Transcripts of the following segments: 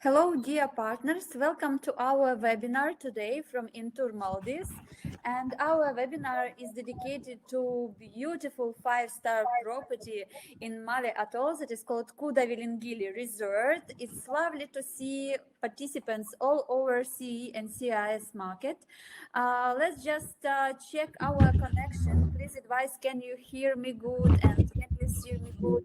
Hello, dear partners. Welcome to our webinar today from Intour Maldives. And our webinar is dedicated to beautiful five-star property in Male Atolls. It is called Kuda Villingili Resort. It's lovely to see participants all over CE and CIS market. Let's just check our connection. Please advise, can you hear me good and can you see me good?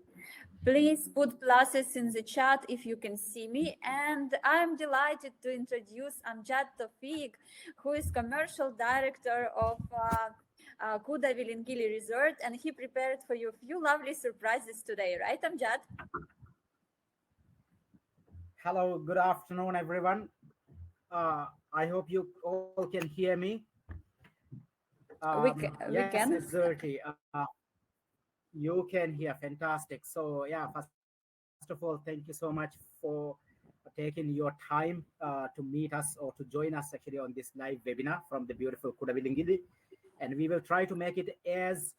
Please put pluses in the chat if you can see me. And I'm delighted to introduce Amjad Thaufeeg, who is commercial director of Kuda Villingili Resort, and he prepared for you a few lovely surprises today, right, Amjad? Hello, good afternoon, everyone. I hope you all can hear me. We Yes, can. exactly. You can hear, fantastic. So yeah, first of all, thank you so much for taking your time to meet us or to join us actually on this live webinar from the beautiful Kuda Villingili. And we will try to make it as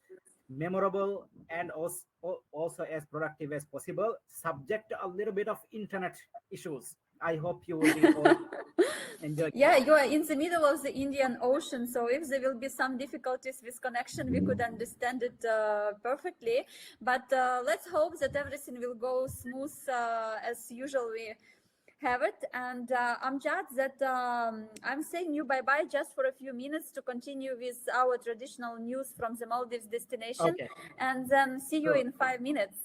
memorable and also as productive as possible, subject to a little bit of internet issues. I hope you will be all enjoying. Yeah, you are in the middle of the Indian Ocean, so if there will be some difficulties with connection, we could understand it perfectly. But let's hope that everything will go smooth as usual we have it. And Amjad, that I'm saying you bye-bye just for a few minutes to continue with our traditional news from the Maldives destination, Okay, and then see you sure. in 5 minutes.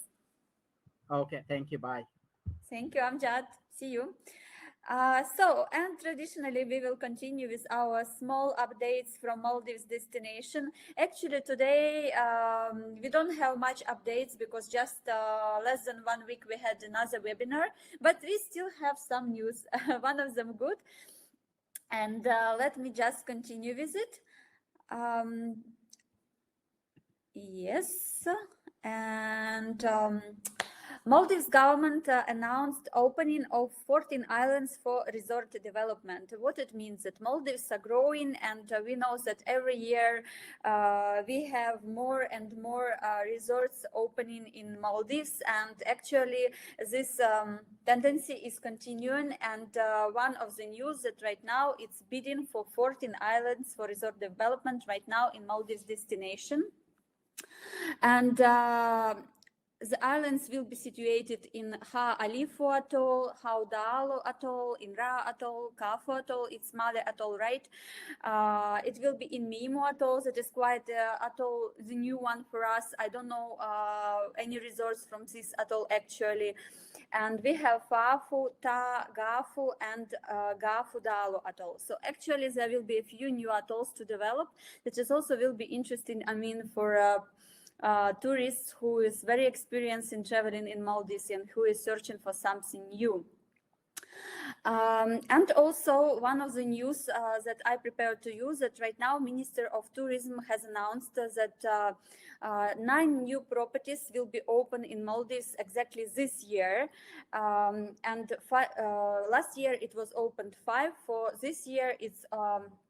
Okay, thank you. Bye. Thank you, Amjad. See you. And traditionally, we will continue with our small updates from Maldives destination. Actually, today we don't have much updates because just less than 1 week we had another webinar, but we still have some news, one of them good. And let me just continue with it. Um, yes, and Maldives government announced opening of 14 islands for resort development. What it means that Maldives are growing, and we know that every year we have more and more resorts opening in Maldives, and actually this tendency is continuing. And one of the news that right now it's bidding for 14 islands for resort development right now in Maldives destination. And the islands will be situated in Ha Alifu Atoll, Haudalo Atoll, Inra Atoll, Kafu Atoll, it's Male Atoll, right? It will be in Mimu Atoll, that is quite atoll, the new one for us. I don't know any resorts from this atoll actually. And we have Fafu, Ta, Gafu, and Gafu Dalo atoll. So actually there will be a few new atolls to develop, that is also will be interesting, I mean, for tourists who is very experienced in traveling in Maldives and who is searching for something new. And also one of the news that I prepared to you, that right now Minister of Tourism has announced that 9 new properties will be open in Maldives exactly this year. And last year it was opened 5. For this year it's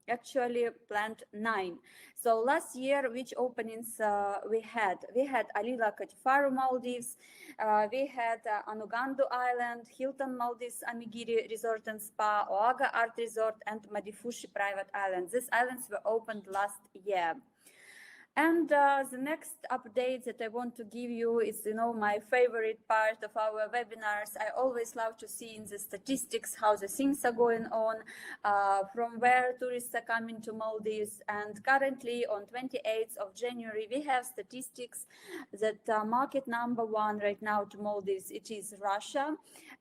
actually planned 9. So last year, which openings we had? We had Alila Katifaru Maldives, we had Anugandu Island, Hilton Maldives Amigiri Resort and Spa, Oaga Art Resort, and Madifushi Private Island. These islands were opened last year. And the next update that I want to give you is, my favorite part of our webinars. I always love to see in the statistics how the things are going on, from where tourists are coming to Maldives. And currently on 28th of January, we have statistics that market number 1 right now to Maldives, it is Russia.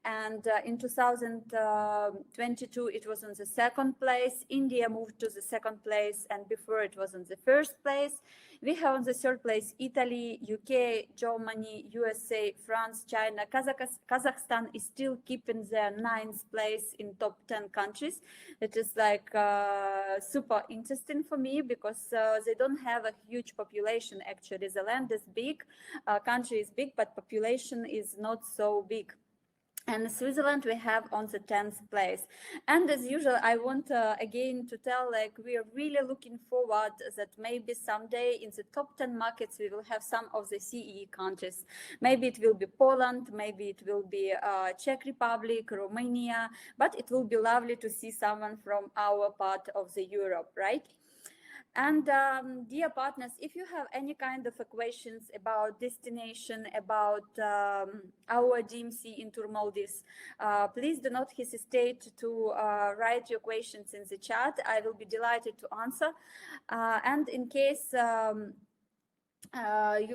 And in 2022, it was on the 2nd place. India moved to the 2nd place, and before it was on the 1st place. We have on the 3rd place Italy, UK, Germany, USA, France, China. Kazakhstan is still keeping their 9th place in top 10 countries. It is like super interesting for me, because they don't have a huge population actually. The land is big, country is big, but population is not so big. And Switzerland we have on the 10th place. And as usual, I want again to tell, like, we are really looking forward that maybe someday in the top 10 markets we will have some of the CEE countries. Maybe it will be Poland, maybe it will be Czech Republic, Romania, but it will be lovely to see someone from our part of the Europe, right? And dear partners, if you have any kind of questions about destination, about our DMC Intour Maldives, please do not hesitate to write your questions in the chat. I will be delighted to answer. And in case you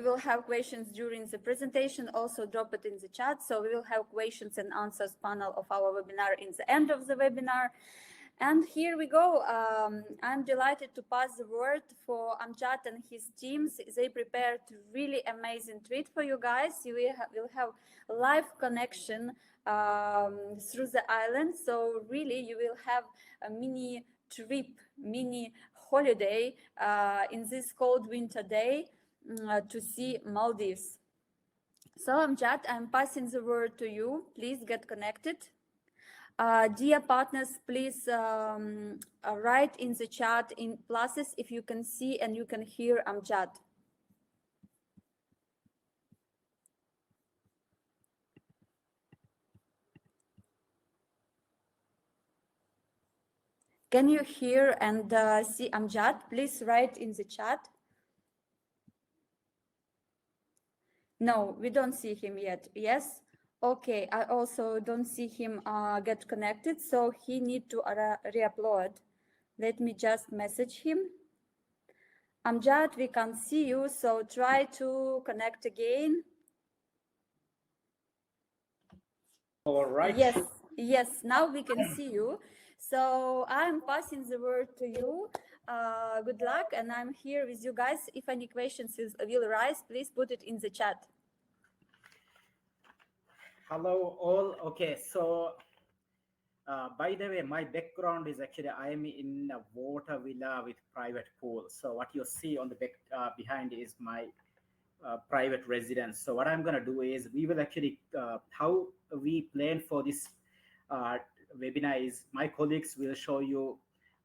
will have questions during the presentation, also drop it in the chat. So we will have questions and answers panel of our webinar in the end of the webinar. And here we go. I'm delighted to pass the word for Amjad and his teams. They prepared really amazing treat for you guys. You will have live connection through the island. So really you will have a mini trip, mini holiday in this cold winter day to see Maldives. So Amjad, I'm passing the word to you. Please get connected. Dear partners, please write in the chat in pluses if you can see and you can hear Amjad. Can you hear and see Amjad? Please write in the chat. No, we don't see him yet. Yes? Okay, I also don't see him get connected, so he need to re-upload. Let me just message him. Amjad, we can't see you, so try to connect again. All right. Yes, now we can see you. So I'm passing the word to you. Good luck, and I'm here with you guys. If any questions will arise, please put it in the chat. Hello all. Okay, so By the way, my background is actually I am in a water villa with private pool. So what you see on the back behind is my private residence. So what I'm gonna do is we will actually how we plan for this uh, webinar is my colleagues will show you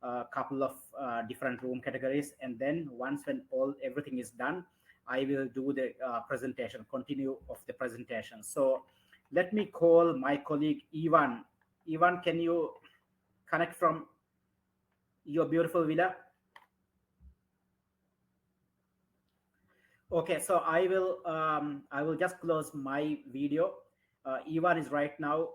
a couple of different room categories, and then once when all everything is done, I will do the presentation, continue of the presentation. So let me call my colleague Ivan. Ivan, can you connect from your beautiful villa? Okay, so I will just close my video. Ivan is right now.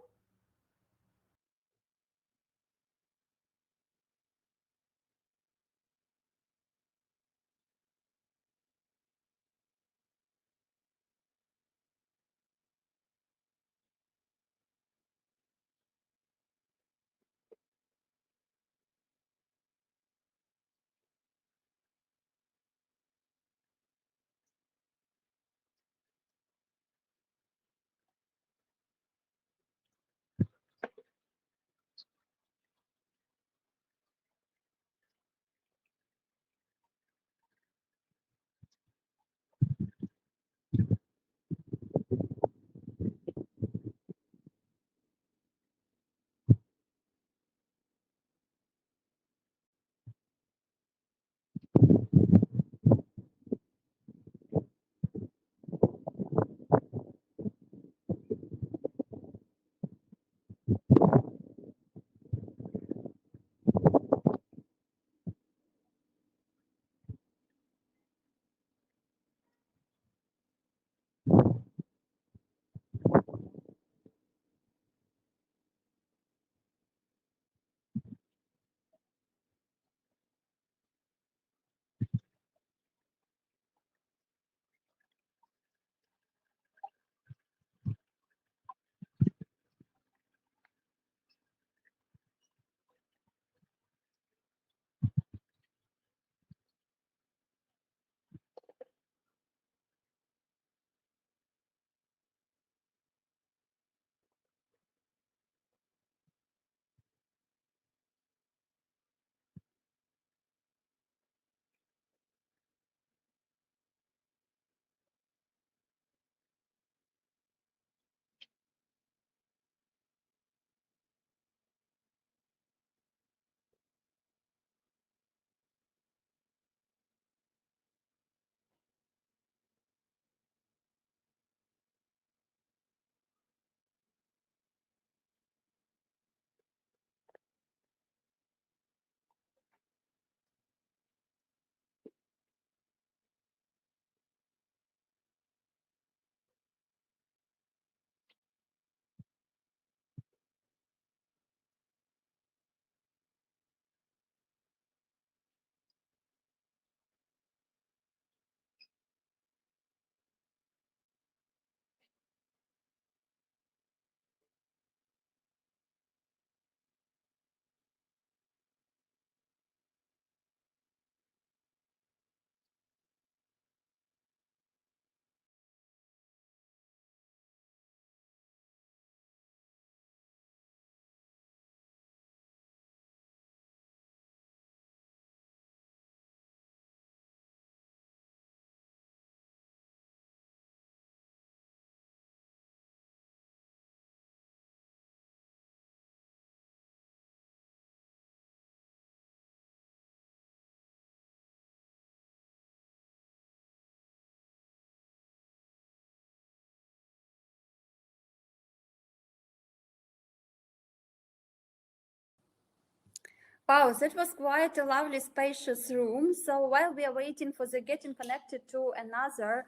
Wow, that was quite a lovely, spacious room. So while we are waiting for the getting connected to another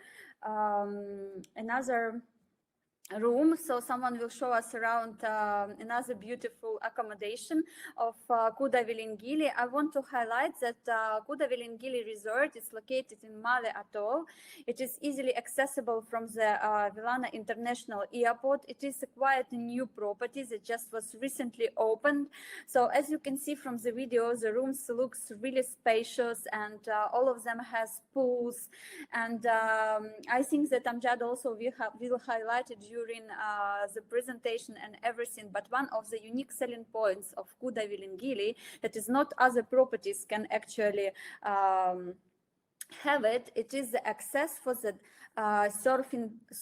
room, so someone will show us around another beautiful accommodation of Kuda Villingili. I want to highlight that Kuda Villingili Resort is located in Male Atoll. It is easily accessible from the Vilana International Airport. It is a quite new property that just was recently opened. So as you can see from the video, the rooms looks really spacious, and all of them has pools. And I think that Amjad also will highlight during the presentation and everything, but one of the unique selling points of Kuda Villingili that is not other properties can actually have it, it is the access for the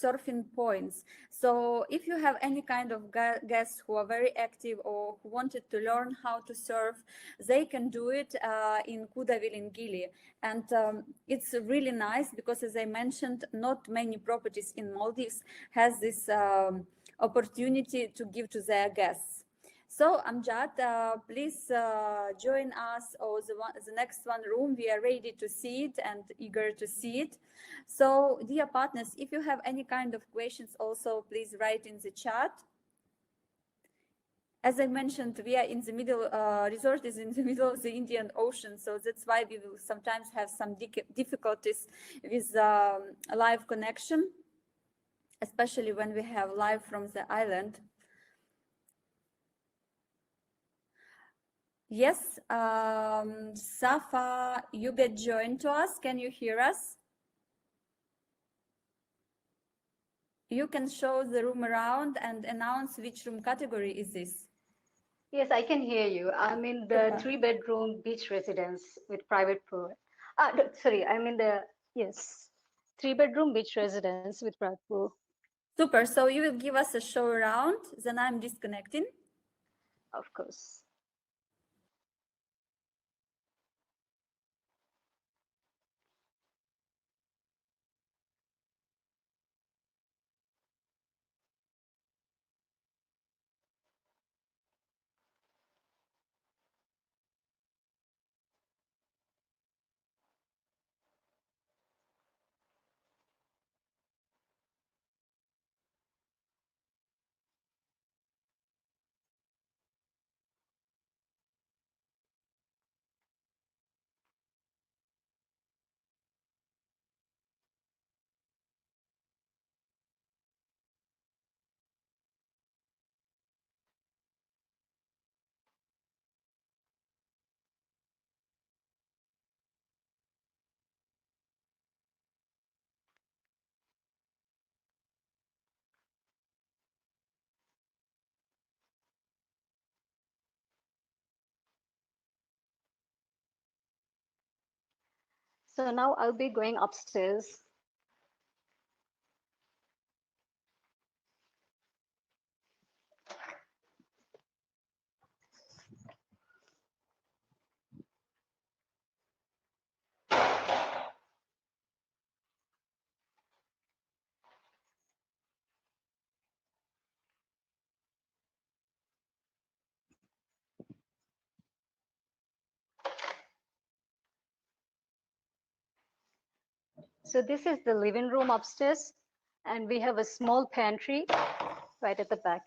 surfing points. So if you have any kind of guests who are very active or who wanted to learn how to surf, they can do it in Kuda Villingili. And it's really nice because, as I mentioned, not many properties in Maldives has this opportunity to give to their guests. So Amjad, please join us, or the next one room. We are ready to see it and eager to see it. So, dear partners, if you have any kind of questions, also please write in the chat. As I mentioned, we are in the middle, resort is in the middle of the Indian Ocean, so that's why we will sometimes have some difficulties with live connection, especially when we have live from the island. Yes, Safa, you get joined to us. Can you hear us? You can show the room around and announce which room category is this. Yes, I can hear you. I'm in the Super. three-bedroom beach residence with private pool. Sorry, I'm in the, yes, three-bedroom beach residence with private pool. Super. So you will give us a show around, then I'm disconnecting. Of course. So now I'll be going upstairs. So this is the living room upstairs, and we have a small pantry right at the back.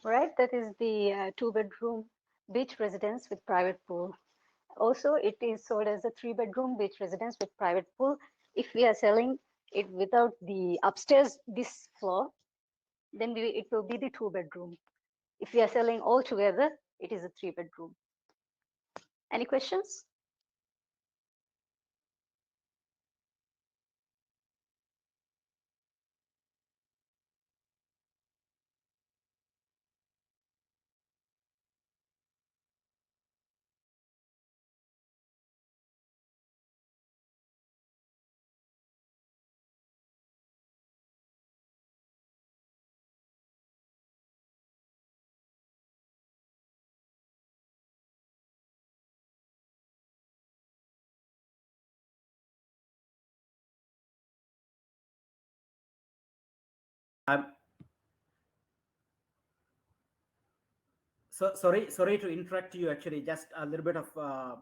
Right, that is the two-bedroom beach residence with private pool. Also, it is sold as a three-bedroom beach residence with private pool. If we are selling it without the upstairs this floor, then it will be the two-bedroom. If we are selling all together, it is a three-bedroom. Any questions? I'm sorry to interrupt you. Actually, just a little bit of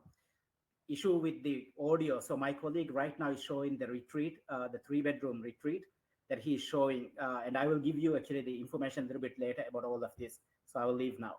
issue with the audio. So my colleague right now is showing the retreat, the three-bedroom retreat that he is showing, and I will give you actually the information a little bit later about all of this. So I will leave now.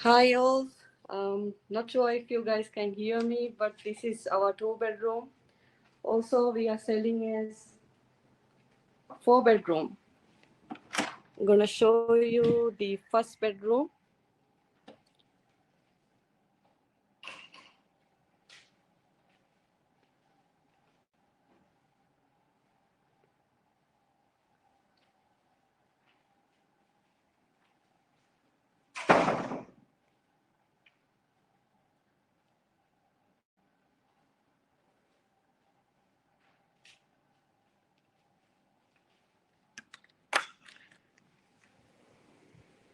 Hi all. Not sure if you guys can hear me, but this is our two-bedroom. Also, we are selling as four-bedroom. I'm gonna show you the first bedroom.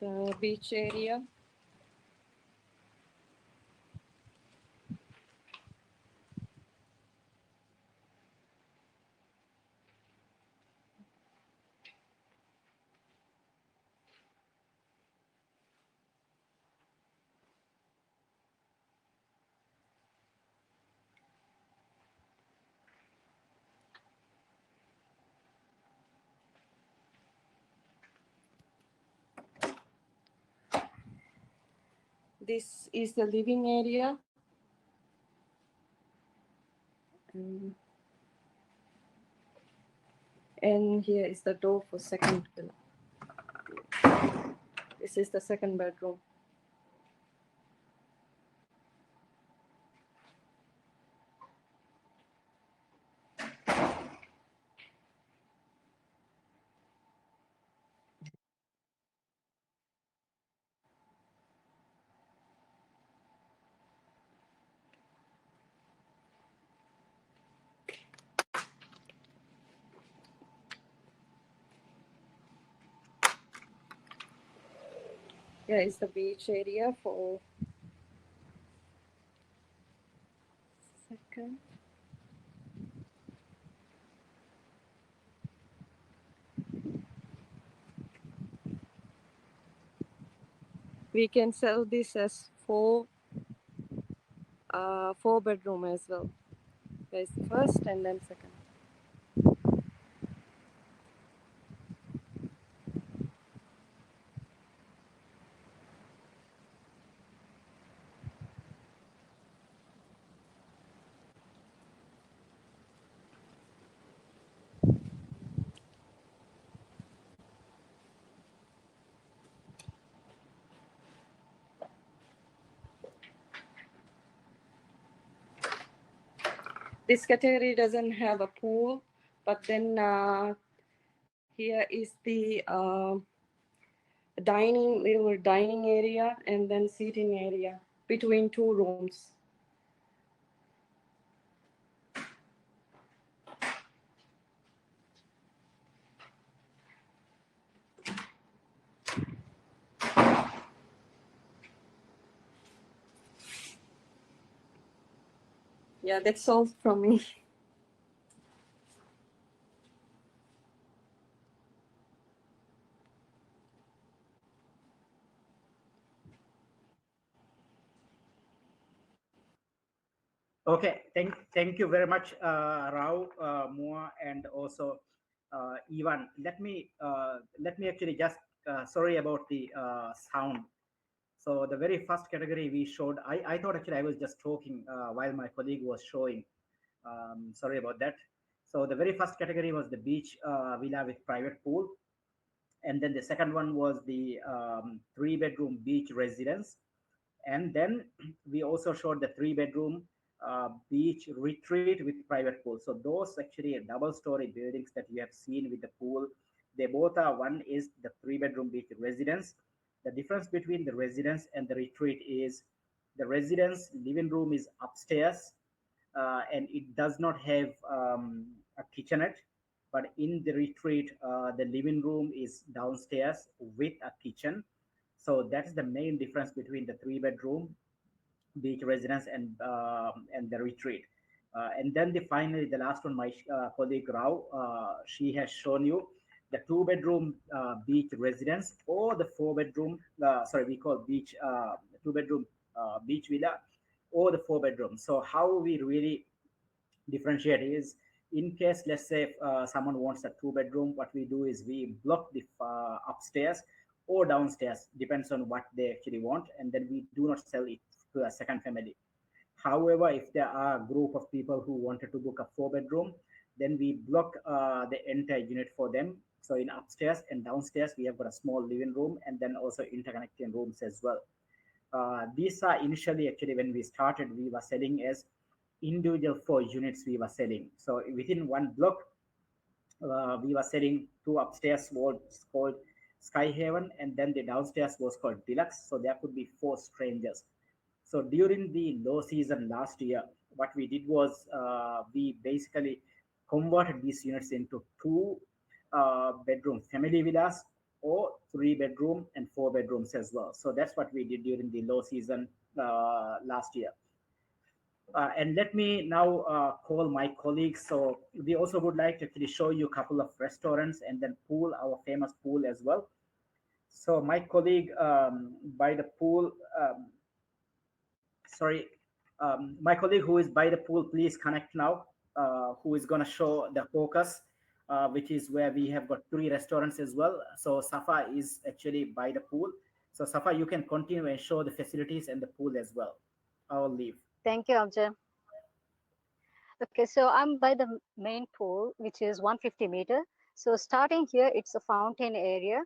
the beach area. This is the living area. Um, and here is the door for second villa. This is the second bedroom. Here is the beach area for second. We can sell this as four bedroom as well. There's first and then second. This category doesn't have a pool, but then here is the little dining area and then seating area between two rooms. Yeah, that's all from me. Okay, thank you very much, Rao, Mua, and also Ivan. Let me actually just sorry about the sound. So the very first category we showed, I thought actually I was just talking while my colleague was showing. Sorry about that. So the very first category was the beach villa with private pool, and then the second one was the three-bedroom beach residence, and then we also showed the three-bedroom beach retreat with private pool. So those actually are double-story buildings that you have seen with the pool. They both are, one is the three-bedroom beach residence. The difference between the residence and the retreat is the residence living room is upstairs, and it does not have a kitchenette. But in the retreat, the living room is downstairs with a kitchen. So that's the main difference between the three-bedroom beach residence and the retreat. And then finally the last one, my colleague Rao, she has shown you the two-bedroom beach residence or the four-bedroom. Sorry, we call beach two-bedroom beach villa or the four-bedroom. So how we really differentiate is, in case let's say if, someone wants a two-bedroom, what we do is we block the upstairs or downstairs, depends on what they actually want, and then we do not sell it to a second family. However, if there are a group of people who wanted to book a four-bedroom, then we block the entire unit for them. So in upstairs and downstairs we have got a small living room and then also interconnecting rooms as well. These are initially actually when we started, we were selling as individual four units we were selling. So within one block, we were selling two upstairs was called Sky Haven, and then the downstairs was called Deluxe. So there could be four strangers. So during the low season last year, what we did was we basically converted these units into two bedroom family villas or three bedroom and four bedrooms as well. So that's what we did during the low season last year. And let me now call my colleagues. So we also would like to actually show you a couple of restaurants and then pool, our famous pool as well. So my colleague by the pool, sorry, my colleague who is by the pool, please connect now, who is going to show the focus, which is where we have got three restaurants as well. So Safa is actually by the pool. So Safa, you can continue and show the facilities and the pool as well. I will leave. Thank you, Amjad. Okay, so I'm by the main pool, which is 150-meter. So starting here, it's a fountain area.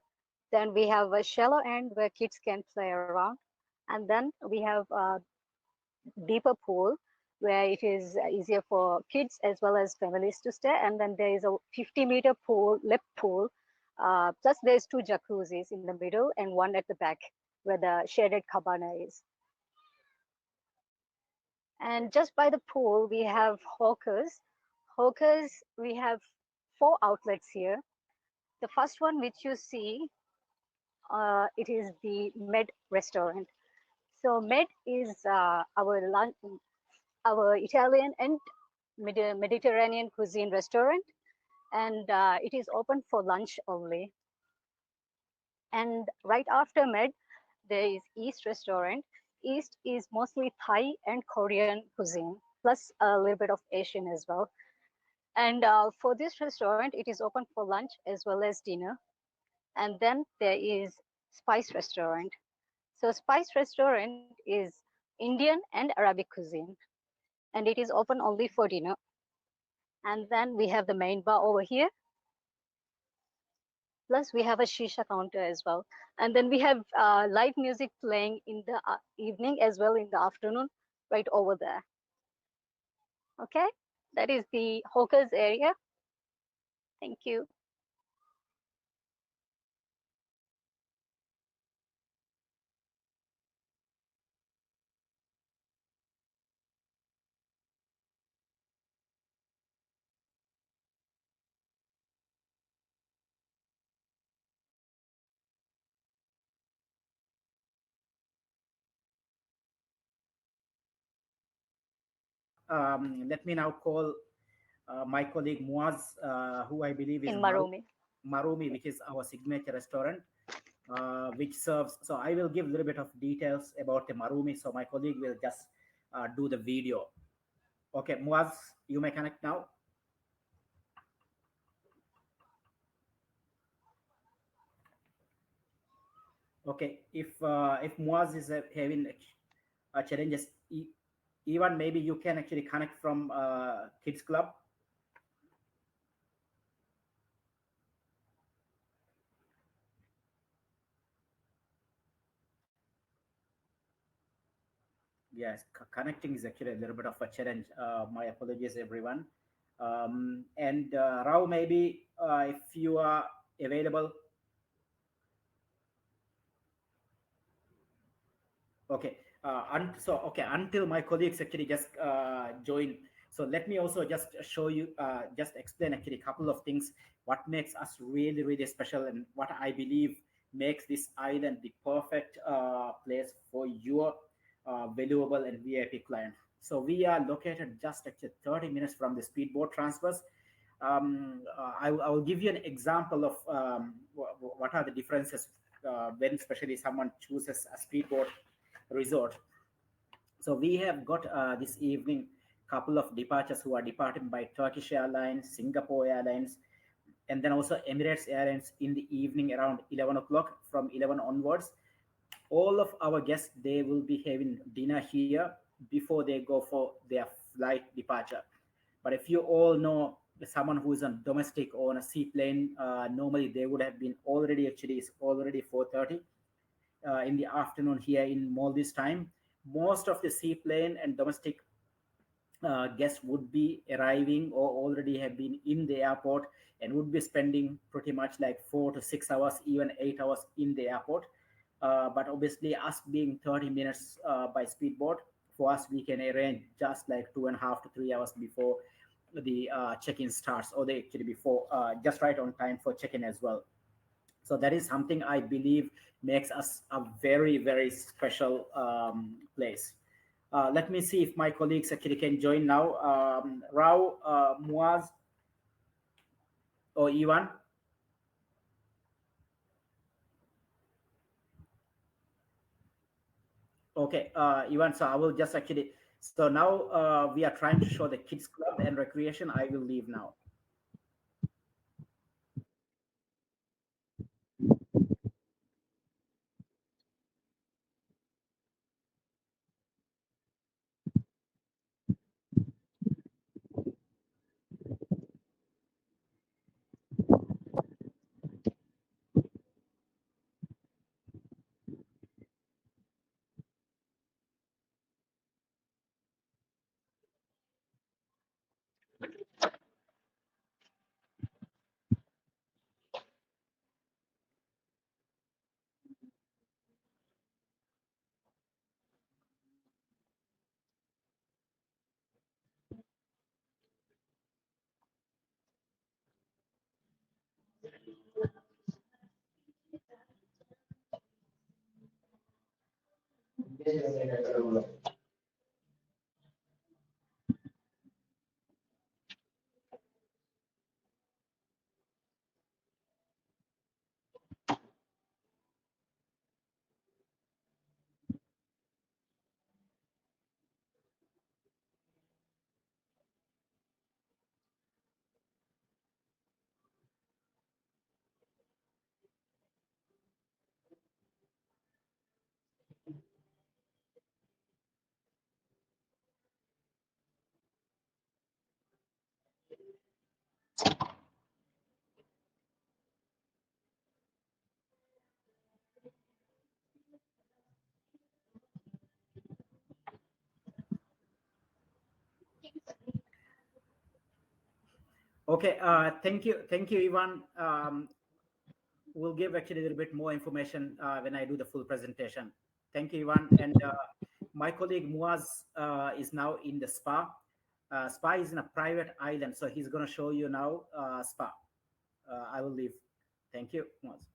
Then we have a shallow end where kids can play around. And then we have a deeper pool where it is easier for kids as well as families to stay. And then there is a 50-meter pool, lip pool. Plus there's two jacuzzis in the middle and one at the back where the shaded cabana is. And just by the pool, we have hawkers. Hawkers, we have four outlets here. The first one, which you see, it is the Med restaurant. So Med is our Italian and Mediterranean cuisine restaurant, and it is open for lunch only. And right after Med, there is East restaurant. East is mostly Thai and Korean cuisine, plus a little bit of Asian as well. And for this restaurant, it is open for lunch as well as dinner. And then there is Spice restaurant. So Spice restaurant is Indian and Arabic cuisine, and it is open only for dinner. And then we have the main bar over here. Plus we have a shisha counter as well. And then we have live music playing in the evening as well in the afternoon, right over there. Okay, that is the hawkers area. Thank you. Let me now call my colleague Muaz, who I believe is In Marumi. Marumi, which is our signature restaurant, which serves. So I will give a little bit of details about the Marumi. So my colleague will just do the video. Okay, Muaz, you may connect now. Okay, if Muaz is having challenges, even maybe you can actually connect from Kids Club. Yes, connecting is actually a little bit of a challenge. My apologies, everyone. And Rao, maybe if you are available. Okay. So, okay, until my colleagues actually just join. So let me also just show you, just explain actually a couple of things, what makes us really, really special and what I believe makes this island the perfect place for your valuable and VIP client. So we are located just actually 30 minutes from the speedboat transfers. I will give you an example of what are the differences when especially someone chooses a speedboat resort. So we have got this evening couple of departures who are departing by Turkish Airlines, Singapore Airlines, and then also Emirates Airlines in the evening around 11 o'clock. From 11 onwards, all of our guests, they will be having dinner here before they go for their flight departure. But if you all know someone who is on domestic or on a seaplane, normally they would have been already, actually it's already 4:30 in the afternoon here in Maldives time. Most of the seaplane and domestic guests would be arriving or already have been in the airport and would be spending pretty much like 4 to 6 hours, even 8 hours in the airport. But obviously, us being 30 minutes by speedboat, for us, we can arrange just like 2.5 to 3 hours before the check-in starts, or they actually before, just right on time for check-in as well. So that is something I believe makes us a very, very special place. Let me see if my colleagues actually can join now. Rao, Muaz, or Ivan. Okay, Ivan, so I will just actually, so now we are trying to show the kids club and recreation. I will leave now. Okay, thank you, Ivan. We'll give actually a little bit more information when I do the full presentation. Thank you, Ivan. And my colleague Muaz is now in the spa. Spa is in a private island, so he's going to show you now spa. I will leave. Thank you, Muaz.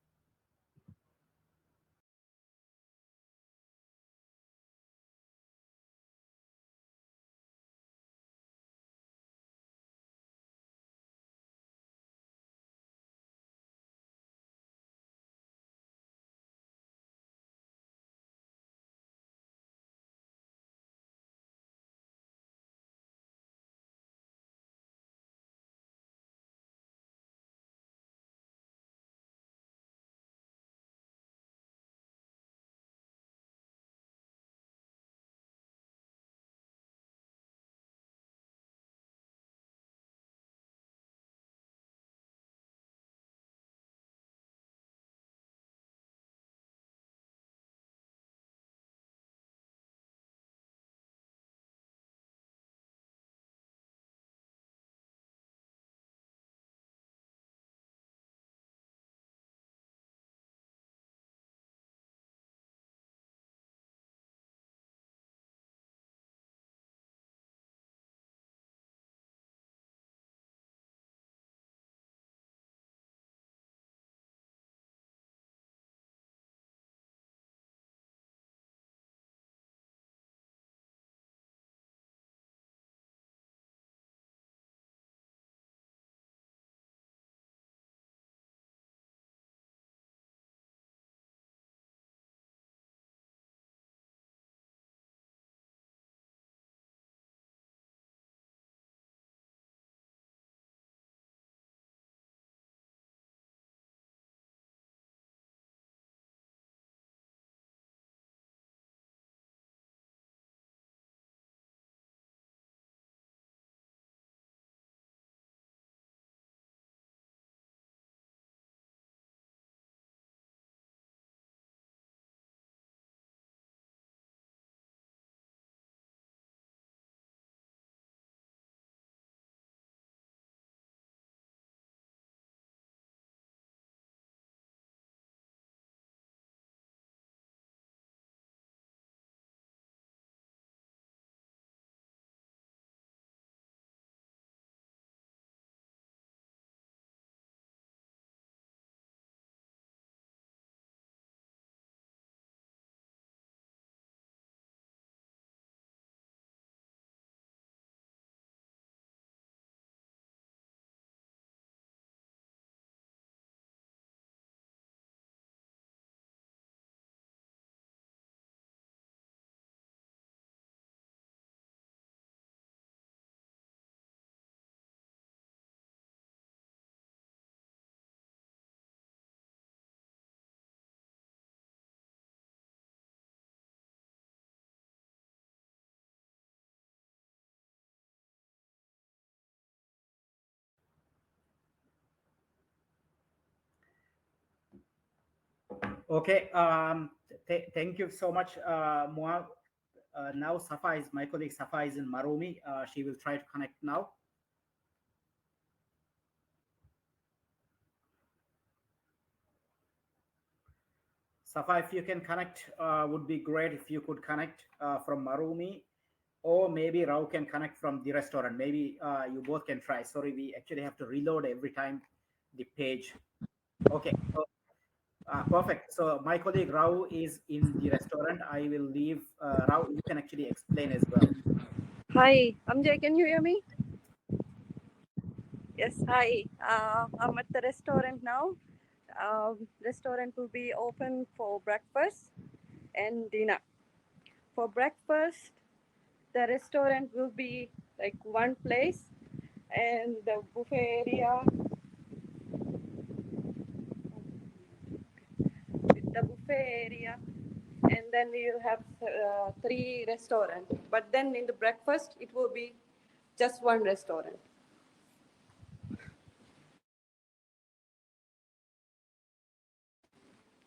Okay. Thank you so much, Moa. Now Safa is my colleague. Safa is in Marumi. She will try to connect now. Safa, if you can connect, would be great if you could connect from Marumi, or maybe Rao can connect from the restaurant. Maybe you both can try. Sorry, we actually have to reload every time the page. Okay, so, perfect. So my colleague Rao is in the restaurant. I will leave. Rao, you can actually explain as well. Hi, Amjad, can you hear me? Yes, hi. I'm at the restaurant now. Restaurant will be open for breakfast and dinner. For breakfast, the restaurant will be like one place, and the buffet area, and then we will have three restaurants. But then in the breakfast, it will be just one restaurant.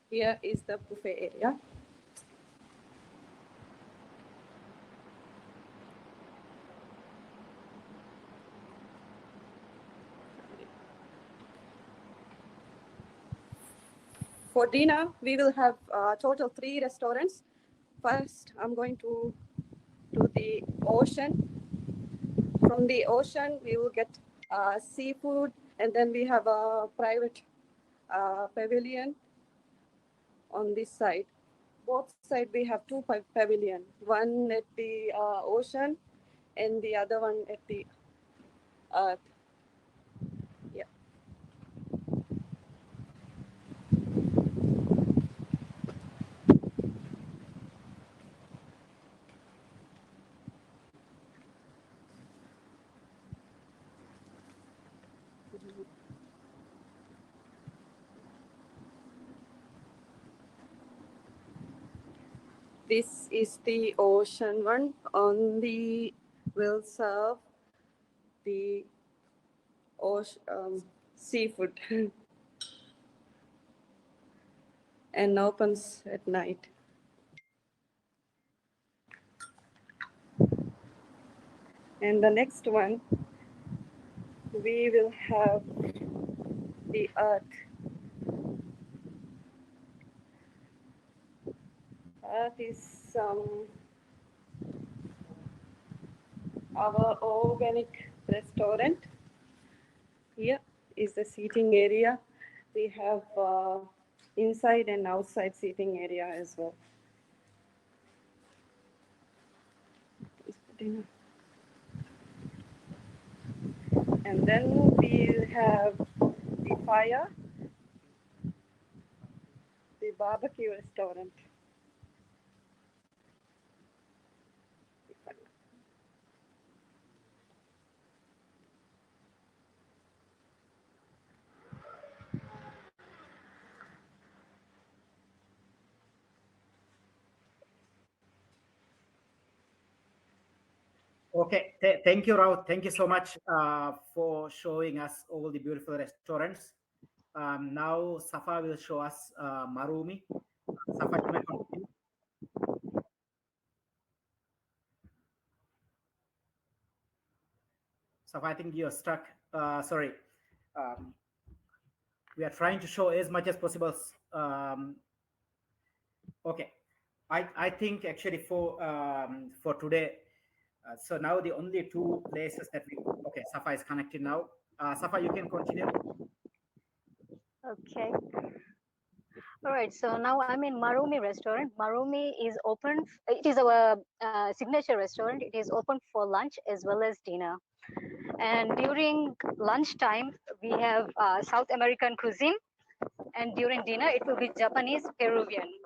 Here is the buffet area. For dinner, we will have total three restaurants. First, I'm going to the ocean. From the ocean, we will get seafood, and then we have a private pavilion on this side. Both sides, we have two pavilion. One at the ocean, and the other one at the earth. Yeah. This is the ocean one. On the will serve the ocean, seafood and opens at night. And the next one, we will have the earth. Earth is our organic restaurant. Here is the seating area. We have inside and outside seating area as well. And then we have the fire, the barbecue restaurant. Okay, thank you, Rao. Thank you so much for showing us all the beautiful restaurants. Now, Safa will show us Marumi. Safa, you may continue. Safa, I think you're stuck. Sorry. Um, we are trying to show as much as possible. Okay, I think actually for today. So now the only two places that we okay, Safa is connected now. Safa, you can continue. Okay. All right. So now I'm in Marumi restaurant. Marumi is open. It is our signature restaurant. It is open for lunch as well as dinner. And during lunchtime, we have South American cuisine. And during dinner, it will be Japanese, Peruvian.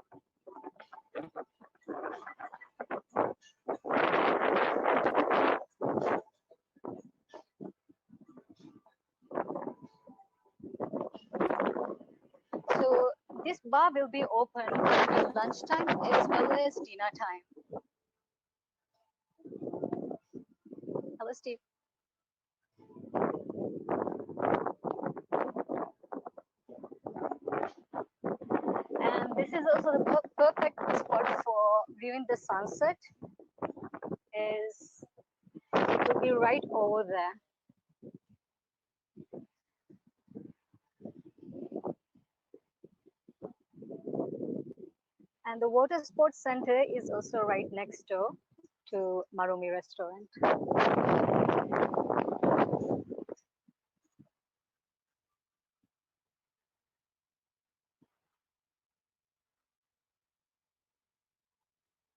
So this bar will be open at lunchtime as well as dinner time. Hello, Steve. And this is also the perfect spot for viewing the sunset. Is it will be right over there. And the water sports center is also right next door to Marumi restaurant.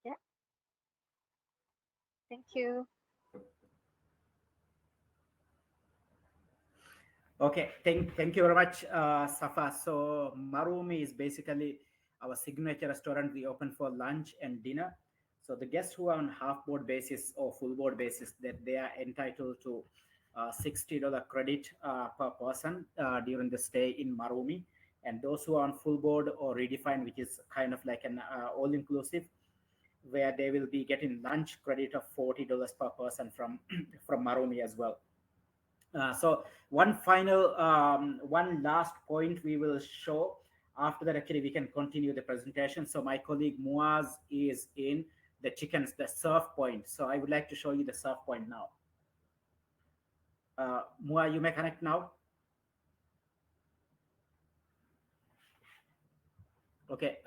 Yeah, thank you. Okay, thank you very much, Safa. So Marumi is basically our signature restaurant. We open for lunch and dinner. So the guests who are on half board basis or full board basis, that they are entitled to $60 credit per person during the stay in Marumi. And those who are on full board or redefined, which is kind of like an all inclusive, where they will be getting lunch credit of $40 per person from from Marumi as well. So one last point we will show. After that, actually, we can continue the presentation. So my colleague Muaz is in the surf point. So I would like to show you the surf point now. Muaz, you may connect now. Okay.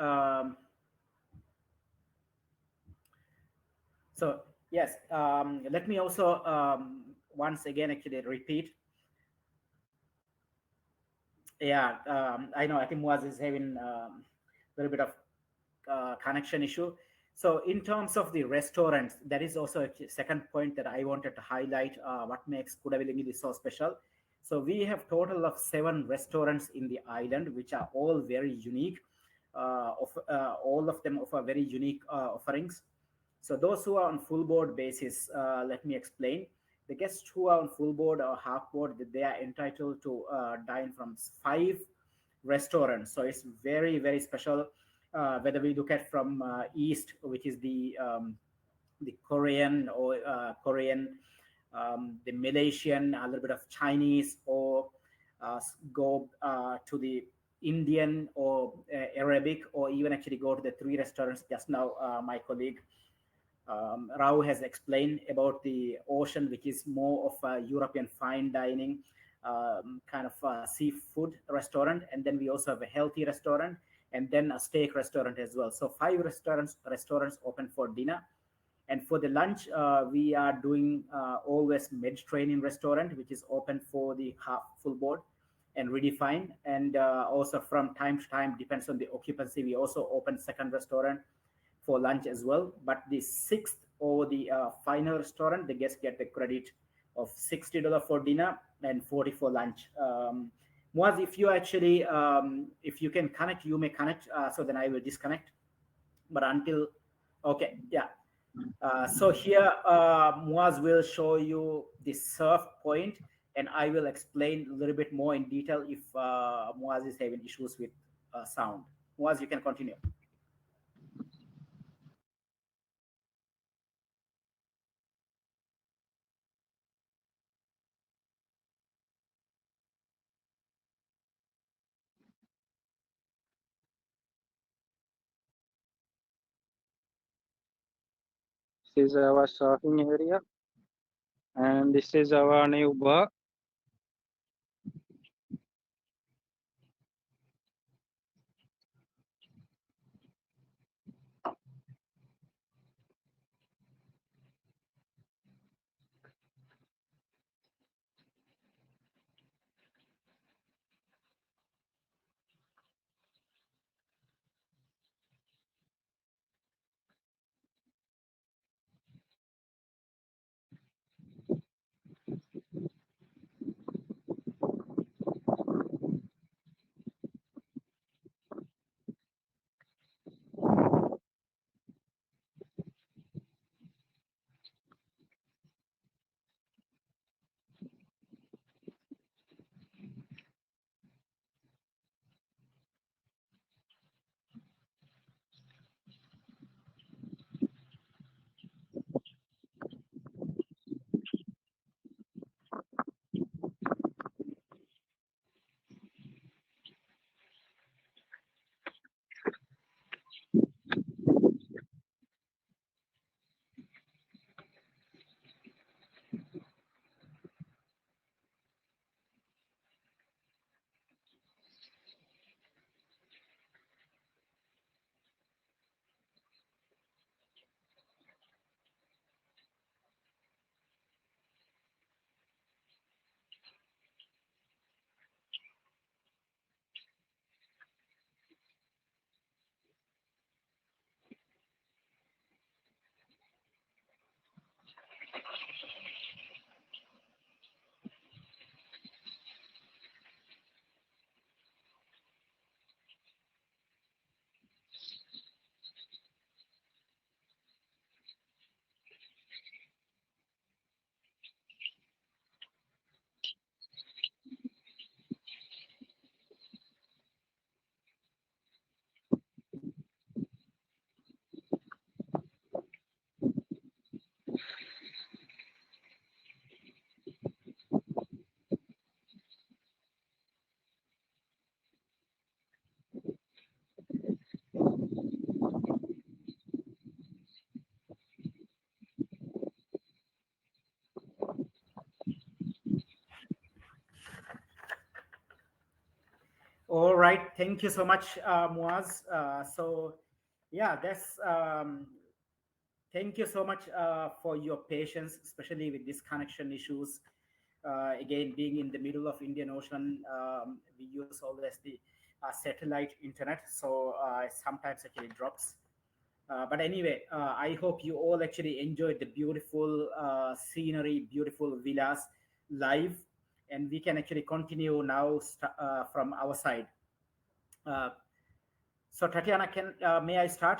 So yes, let me also once again actually repeat. Yeah, I know. I think Muaz is having a little bit of connection issue. So in terms of the restaurants, that is also a second point that I wanted to highlight. What makes Kuda Villingili so special? So we have total of 7 restaurants in the island, which are all very unique. All of them offer very unique offerings. So those who are on full board basis, let me explain. The guests who are on full board or half board, they are entitled to dine from 5 restaurants. So it's very, very special. Whether we look at from east, which is the Korean or the Malaysian, a little bit of Chinese, or go to the Indian or Arabic, or even actually go to the 3 restaurants just now. My colleague Rao has explained about the ocean, which is more of a European fine dining kind of seafood restaurant, and then we also have a healthy restaurant, and then a steak restaurant as well. So 5 restaurants open for dinner, and for the lunch we are doing always Mediterranean restaurant, which is open for the half full board and redefined, and also from time to time, depends on the occupancy, we also open second restaurant for lunch as well. But the sixth or the final restaurant, the guests get the credit of $60 for dinner and 40 for lunch. Muaz, if you actually, if you can connect, you may connect. So then I will disconnect. But until, okay, yeah. So here, Muaz will show you the surf point, and I will explain a little bit more in detail if Muaz is having issues with sound. Muaz, you can continue. This is our surfing area, and this is our new bar. All right. Thank you so much, Muaz. Yeah, that's thank you so much for your patience, especially with these connection issues. Again, being in the middle of Indian Ocean, we use always the satellite internet, so sometimes actually drops. But anyway, I hope you all actually enjoyed the beautiful scenery, beautiful villas live, and we can actually continue now from our side. Uh, so, Tatiana, can may I start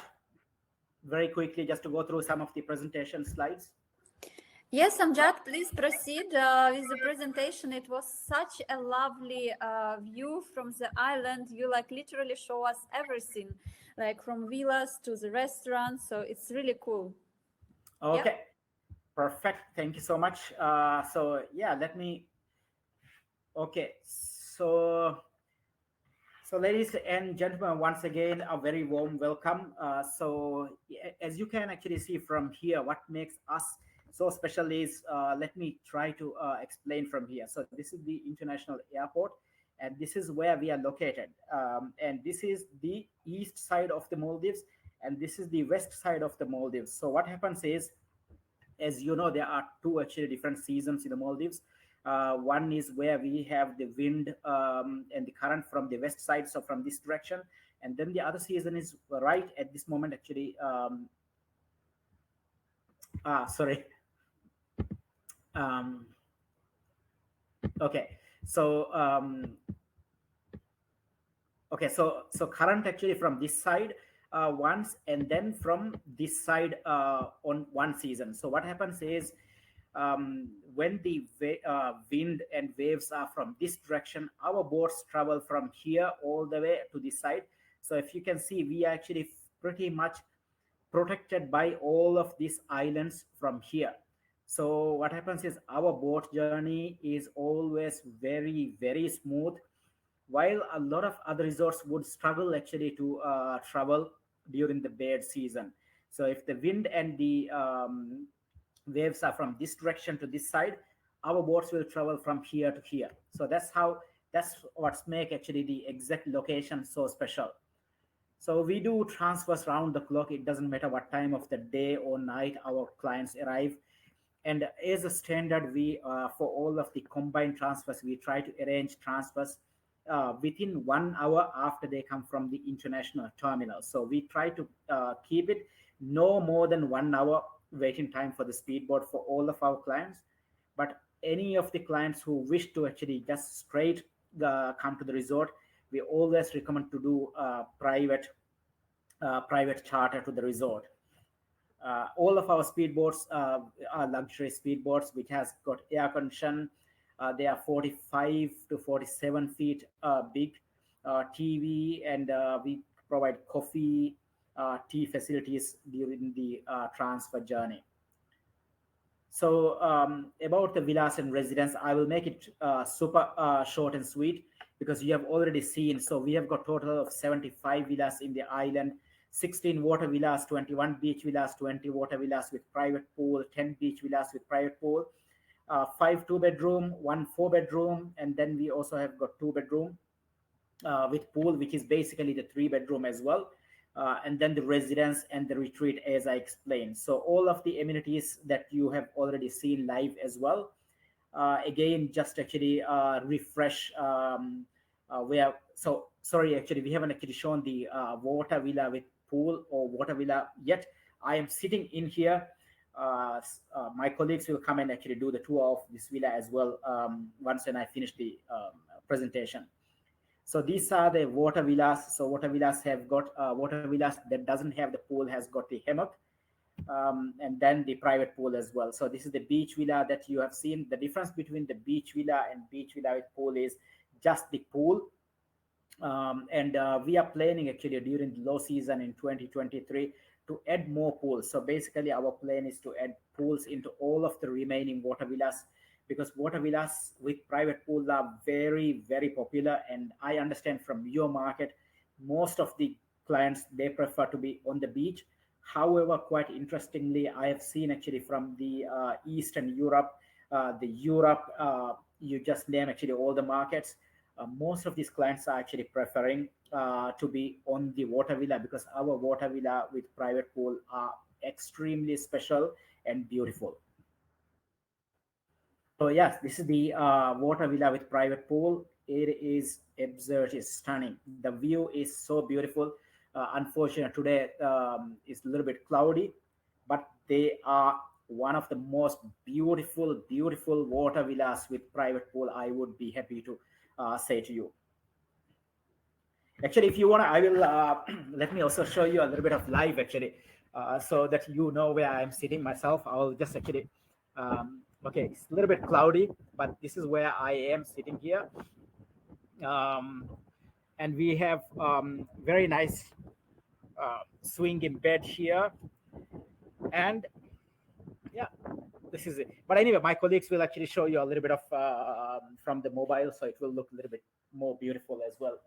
very quickly just to go through some of the presentation slides? Yes, Amjad, please proceed with the presentation. It was such a lovely view from the island. You like literally show us everything, like from villas to the restaurants. So it's really cool. Yeah. Okay, perfect. Thank you so much. So yeah, let me. Okay, so ladies and gentlemen, once again, a very warm welcome. As you can actually see from here, what makes us so special is, let me try to explain from here. So, this is the international airport, and this is where we are located. And this is the east side of the Maldives, and this is the west side of the Maldives. So, what happens is, as you know, there are two actually different seasons in the Maldives. One is where we have the wind and the current from the west side, so from this direction, and then the other season is right at this moment actually. Sorry. Um, okay, so current actually from this side once, and then from this side on one season. So what happens is, when the wind and waves are from this direction, our boats travel from here all the way to this side. So if you can see, we are actually pretty much protected by all of these islands from here. So what happens is, our boat journey is always very, very smooth, while a lot of other resorts would struggle actually to travel during the bad season. So if the wind and the waves are from this direction to this side, our boats will travel from here to here. So that's what's make actually the exact location so special. So we do transfers round the clock. It doesn't matter what time of the day or night our clients arrive. And as a standard, we for all of the combined transfers, we try to arrange transfers within 1 hour after they come from the international terminal. So we try to keep it no more than 1 hour waiting time for the speedboat for all of our clients. But any of the clients who wish to actually just straight come to the resort, we always recommend to do private charter to the resort. All of our speedboats are luxury speedboats which has got air condition. They are 45 to 47 feet big, TV, and we provide coffee, tea facilities during the transfer journey. So about the villas and residence, I will make it super short and sweet, because you have already seen. So we have got total of 75 villas in the island, 16 water villas, 21 beach villas, 20 water villas with private pool, 10 beach villas with private pool, 5 2-bedroom, 1 4-bedroom, and then we also have got 2-bedroom with pool, which is basically the 3-bedroom as well. And then the residence and the retreat, as I explained. So all of the amenities that you have already seen live as well. Again, just actually refresh where. So sorry, actually we haven't actually shown the water villa with pool or water villa yet. I am sitting in here. My colleagues will come and actually do the tour of this villa as well once when I finish the presentation. So these are the water villas. So water villas have got water villas that doesn't have the pool, has got the hammock, and then the private pool as well. So this is the beach villa that you have seen. The difference between the beach villa and beach villa with pool is just the pool. And we are planning actually during the low season in 2023 to add more pools. So basically our plan is to add pools into all of the remaining water villas, because water villas with private pools are very, very popular. And I understand from your market, most of the clients, they prefer to be on the beach. However, quite interestingly, I have seen actually from the Eastern Europe, you just name actually all the markets. most of these clients are actually preferring to be on the water villa because our water villa with private pool are extremely special and beautiful. So yes, this is the water villa with private pool. It is absurd, it's stunning. The view is so beautiful. Unfortunately, today is a little bit cloudy, but they are one of the most beautiful, beautiful water villas with private pool. I would be happy to say to you. Actually, if you want, I will let me also show you a little bit of live actually, so that you know where I'm sitting myself. I'll just actually, okay, it's a little bit cloudy, but this is where I am sitting here, um, and we have very nice swinging bed here, and yeah, this is it. But anyway, my colleagues will actually show you a little bit of from the mobile, so it will look a little bit more beautiful as well.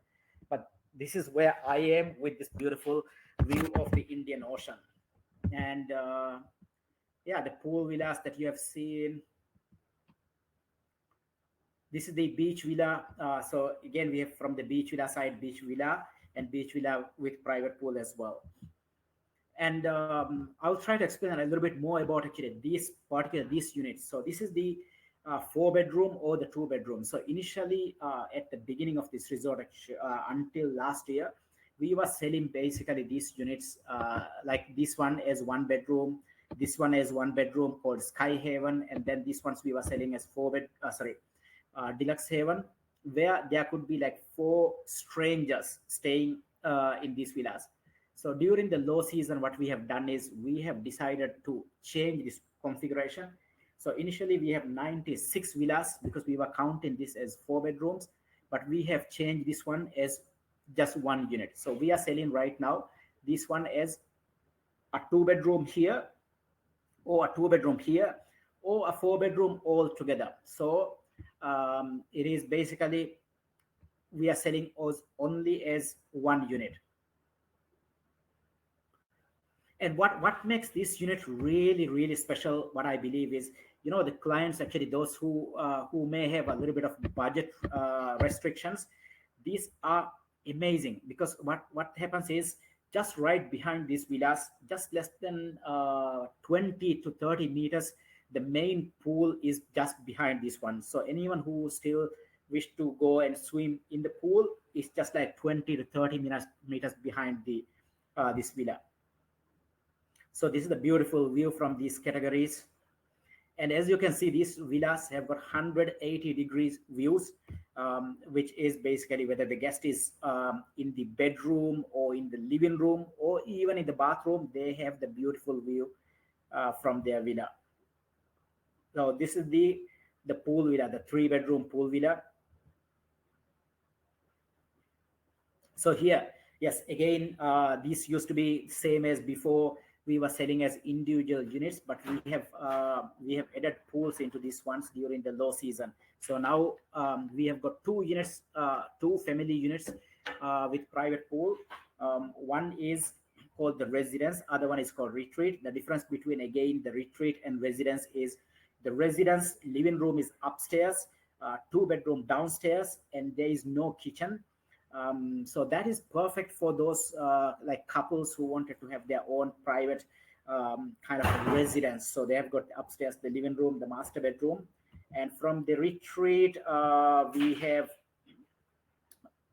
But this is where I am with this beautiful view of the Indian Ocean. And yeah, the pool villas that you have seen. This is the beach villa. So again, we have from the beach villa side, beach villa and beach villa with private pool as well. And I'll try to explain a little bit more about actually these units. So this is the 4 bedroom or the 2 bedroom. So initially at the beginning of this resort, until last year, we were selling basically these units like this one as 1 bedroom, this one as 1 bedroom called Sky Haven, and then these ones we were selling as deluxe haven, where there could be like four strangers staying in these villas. So during the low season, what we have done is we have decided to change this configuration. So initially we have 96 villas because we were counting this as 4 bedrooms, but we have changed this one as just one unit. So we are selling right now this one as a 2 bedroom here, or a 2 bedroom here, or a 4 bedroom all together. So it is basically we are selling as only as one unit. And what makes this unit really really special, what I believe is, the clients actually, those who may have a little bit of budget restrictions, these are amazing because what happens is just right behind these villas, just less than 20 to 30 meters, the main pool is just behind this one. So anyone who still wish to go and swim in the pool is just like 20 to 30 meters behind the this villa. So this is the beautiful view from these categories. And as you can see, these villas have got 180 degrees views, which is basically whether the guest is in the bedroom or in the living room or even in the bathroom, they have the beautiful view from their villa. So this is the pool villa, the 3 bedroom pool villa. So here, yes, again, this used to be same as before. We were selling as individual units, but we have added pools into these ones during the low season. So now we have got 2 units, 2 family units with private pool. One is called the residence, other one is called retreat. The difference between again the retreat and residence is the residence living room is upstairs, 2 bedroom downstairs, and there is no kitchen. So that is perfect for those like couples who wanted to have their own private kind of residence. So they have got upstairs the living room, the master bedroom, and from the retreat we have.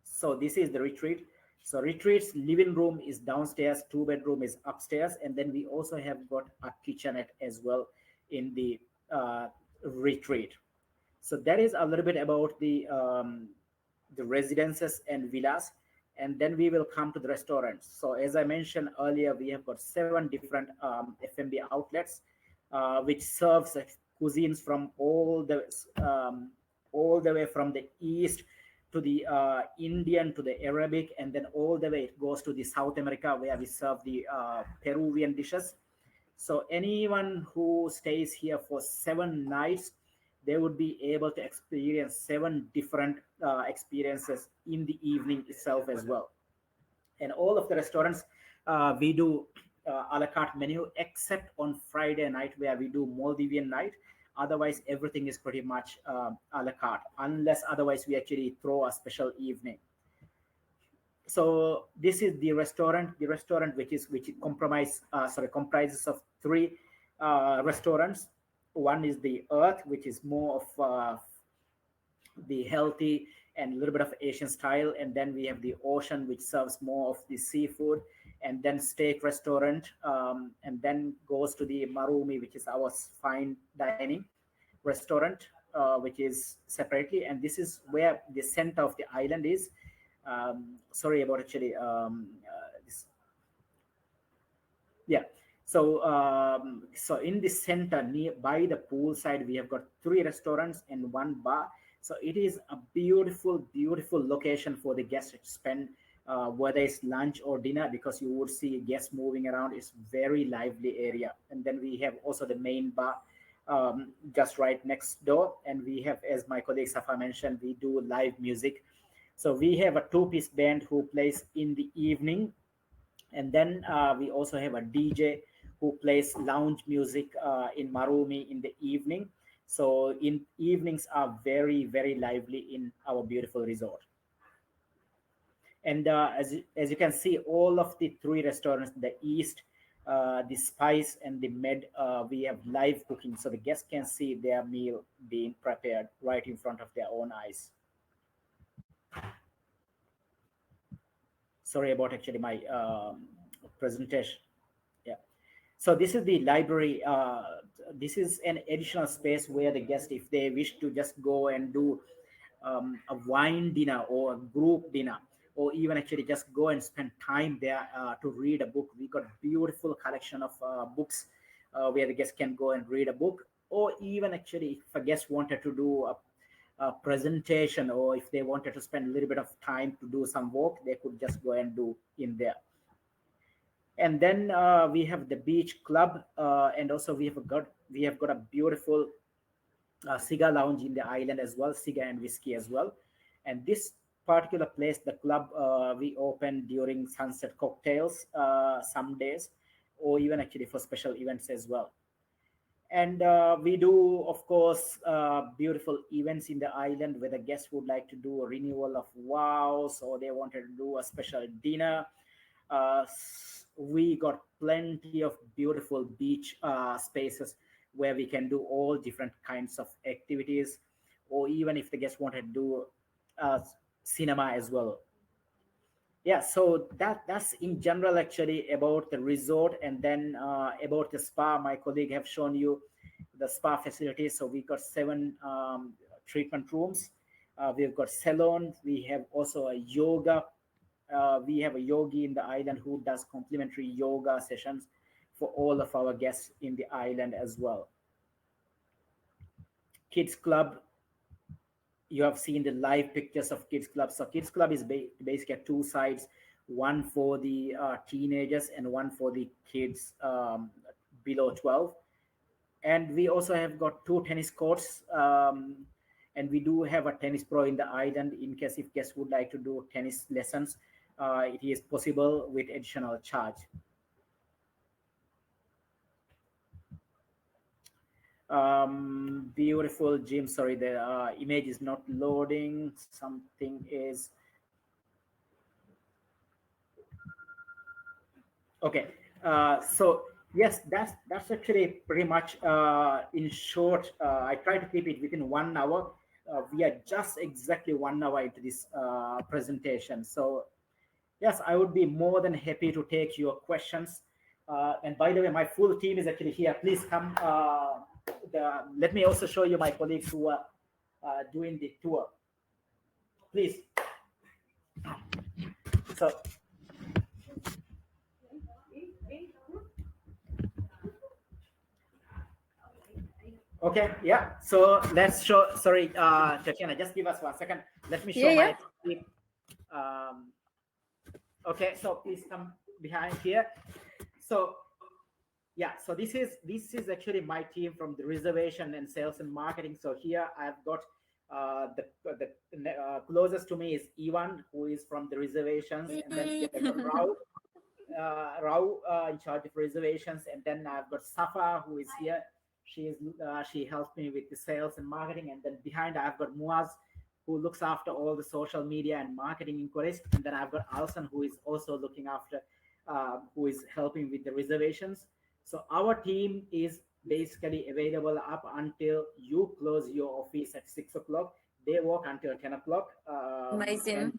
So this is the retreat. So retreat's living room is downstairs, 2 bedroom is upstairs, and then we also have got a kitchenette as well in the retreat. So that is a little bit about the residences and villas, and then we will come to the restaurants. So as I mentioned earlier, we have got 7 different F&B outlets which serves cuisines from all the way from the east to the Indian to the Arabic, and then all the way it goes to the South America where we serve the Peruvian dishes. So anyone who stays here for 7 nights, they would be able to experience 7 different experiences in the evening itself as well. And all of the restaurants, we do a la carte menu, except on Friday night where we do Maldivian night. Otherwise, everything is pretty much a la carte, unless otherwise we actually throw a special evening. So this is the restaurant which comprises of three restaurants. One is the Earth, which is more of the healthy and a little bit of Asian style, and then we have the Ocean, which serves more of the seafood, and then steak restaurant, and then goes to the Marumi, which is our fine dining restaurant, which is separately, and this is where the center of the island is. Sorry about actually this. Yeah. So in the center, near by the pool side, we have got three restaurants and one bar. So it is a beautiful, beautiful location for the guests to spend, whether it's lunch or dinner, because you would see guests moving around. It's very lively area. And then we have also the main bar just right next door. And we have, as my colleague Safa mentioned, we do live music. So we have a two-piece band who plays in the evening, and then we also have a DJ who plays lounge music in Marumi in the evening. So in evenings are very, very lively in our beautiful resort. And as you can see, all of the three restaurants, the East, the Spice, and the Med, we have live cooking, so the guests can see their meal being prepared right in front of their own eyes. Sorry about actually my presentation. Yeah. So this is the library. This is an additional space where the guest, if they wish to just go and do a wine dinner or a group dinner, or even actually just go and spend time there to read a book. We got beautiful collection of books where the guest can go and read a book, or even actually if a guest wanted to do a presentation, or if they wanted to spend a little bit of time to do some work, they could just go and do in there. And then we have the beach club, and also we have got a beautiful cigar lounge in the island as well, cigar and whiskey as well. And this particular place, the club, we open during sunset cocktails some days, or even actually for special events as well. And we do, of course, beautiful events in the island where the guests would like to do a renewal of vows, or they wanted to do a special dinner. We got plenty of beautiful beach spaces where we can do all different kinds of activities, or even if the guests wanted to do uh, cinema as well. Yeah, so that's in general actually about the resort. And then about the spa, my colleague have shown you the spa facilities. So we got seven treatment rooms. We've got salon. We have also a yoga. We have a yogi in the island who does complimentary yoga sessions for all of our guests in the island as well. Kids club, you have seen the live pictures of kids club. So kids club is basically at two sides, one for the teenagers and one for the kids below 12. And we also have got two tennis courts, and we do have a tennis pro in the island in case if guests would like to do tennis lessons. It is possible with additional charge. Beautiful gym. Sorry, the image is not loading. Something is okay. So yes, that's actually pretty much in short. I try to keep it within 1 hour. We are just exactly 1 hour into this presentation. So yes, I would be more than happy to take your questions. And by the way, my full team is actually here. Please come. Let me also show you my colleagues who are doing the tour. Please. So, okay, yeah. So let's show. Sorry, Tetiana, just give us 1 second. Let me show Yeah, yeah. my team. Um, okay, so please come behind here. So yeah, so this is actually my team from the reservation and sales and marketing. So here I've got the closest to me is Ivan, who is from the reservations, and then we have got Rao in charge of reservations, and then I've got Safa, who is here. She helps me with the sales and marketing, and then behind I've got Muaz, who looks after all the social media and marketing inquiries, and then I've got Alson, who is also looking after, who is helping with the reservations. So our team is basically available up until you close your office at 6 o'clock. They work until 10 o'clock, Amazing.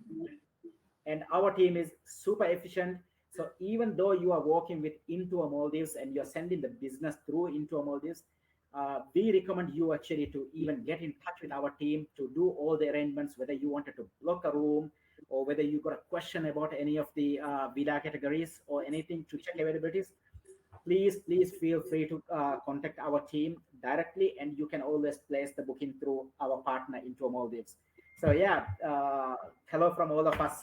and our team is super efficient. So even though you are working with Intour Maldives and you're sending the business through Intour Maldives, we recommend you actually to even get in touch with our team to do all the arrangements, whether you wanted to block a room or whether you got a question about any of the villa categories or anything to check availabilities. Please feel free to contact our team directly, and you can always place the booking through our partner Intour Maldives. So yeah, hello from all of us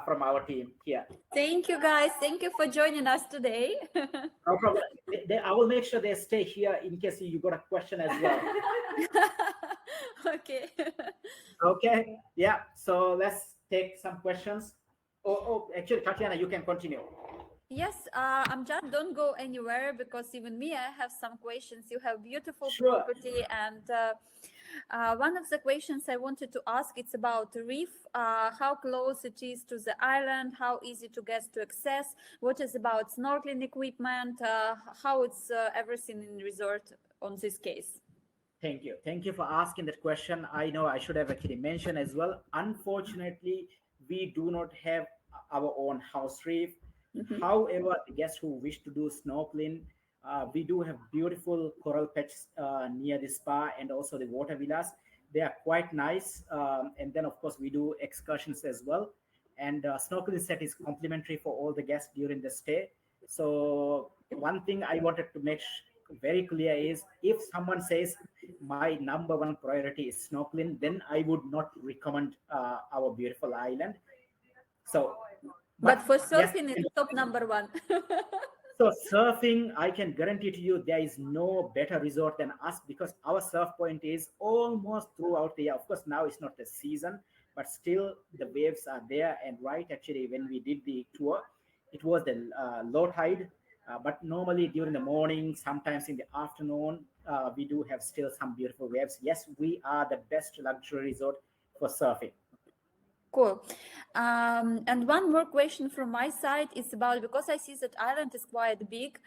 from our team here. Thank you, guys. Thank you for joining us today. No problem. I will make sure they stay here in case you got a question as well. Okay. Okay. Yeah. So let's take some questions. Actually, Tatiana, you can continue. Yes, Amjad, don't go anywhere because even me, I have some questions. You have beautiful Sure. property, and one of the questions I wanted to ask it's about the reef. How close it is to the island? How easy to get to access? What is about snorkeling equipment? How it's everything in resort on this case? Thank you. Thank you for asking that question. I know I should have actually mentioned as well. Unfortunately, we do not have our own house reef. Mhm. However, the guests who wish to do snorkeling, we do have beautiful coral patches near the spa and also the water villas. They are quite nice. And then, of course, we do excursions as well. And snorkeling set is complimentary for all the guests during the stay. So, one thing I wanted to make very clear is if someone says my number one priority is snorkeling, then I would not recommend our beautiful island. So, But but for yes, surfing, it's top number one. so surfing, I can guarantee to you there is no better resort than us because our surf point is almost throughout the year. Of course, now it's not the season, but still the waves are there. And right, actually, when we did the tour, it was the low tide. But normally during the morning, sometimes in the afternoon, we do have still some beautiful waves. Yes, we are the best luxury resort for surfing. Cool. And one more question from my side is about because I see that island is quite big.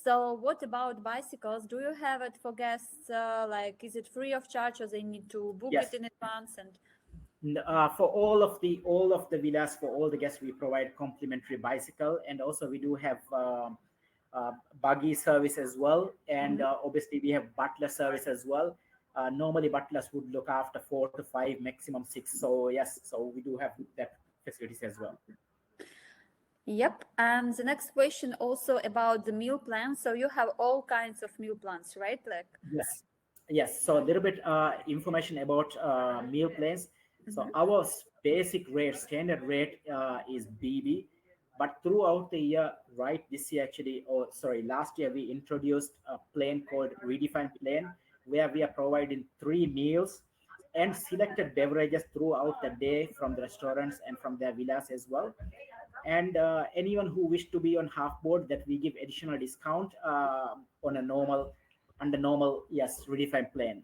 So what about bicycles? Do you have it for guests? Like, is it free of charge, or they need to book it Yes. in advance? And For all of the villas, for all the guests, we provide complimentary bicycle, and also we do have buggy service as well, and obviously we have butler service as well. Normally, butlers would look after 4 to 5, maximum 6. So yes, so we do have that facilities as well. yep. And the next question also about the meal plans. So you have all kinds of meal plans, right? Like, Yes. So a little bit information about meal plans. So our basic rate, standard rate is BB, but throughout the year, right, this year actually, or sorry, last year we introduced a plan called Redefined Plan, where we are providing 3 meals and selected beverages throughout the day from the restaurants and from their villas as well. And anyone who wish to be on half board, that we give additional discount on a normal under normal, yes, redefined plan.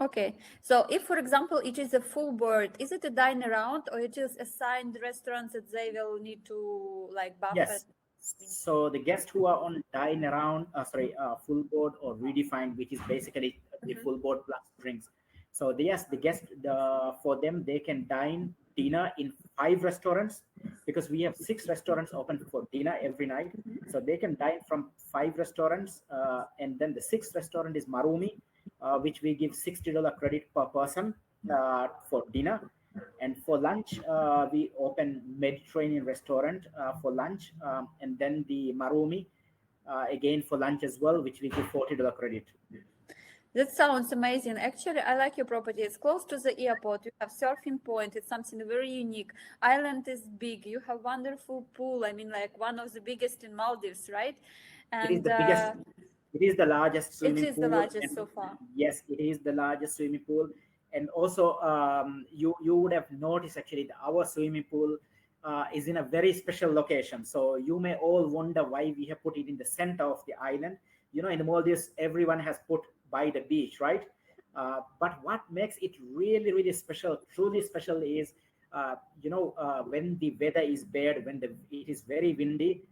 okay. So if, for example, it is a full board, is it a dine around or it is assigned restaurants that they will need to like buffet? Yes. So the guests who are on dine around, full board or redefined, which is basically the full board plus drinks. So yes, the guest, for them, they can dine dinner in 5 restaurants because we have 6 restaurants open for dinner every night. So they can dine from 5 restaurants, and then the 6th restaurant is Marumi, which we give $60 credit per person for dinner. And for lunch, we open Mediterranean restaurant for lunch, and then the Marumi again for lunch as well, which we give $40 credit. That sounds amazing. Actually, I like your property. It's close to the airport. You have surfing point. It's something very unique. Island is big. You have wonderful pool. I mean, like one of the biggest in Maldives, right? It is And the biggest. It is the largest it swimming is the pool, largest and so far. yes, it is the largest swimming pool. And also, you would have noticed actually that our swimming pool is in a very special location. So you may all wonder why we have put it in the center of the island. in the Maldives, everyone has put by the beach, right? But what makes it really, really special, truly special, is when the weather is bad, when it is very windy.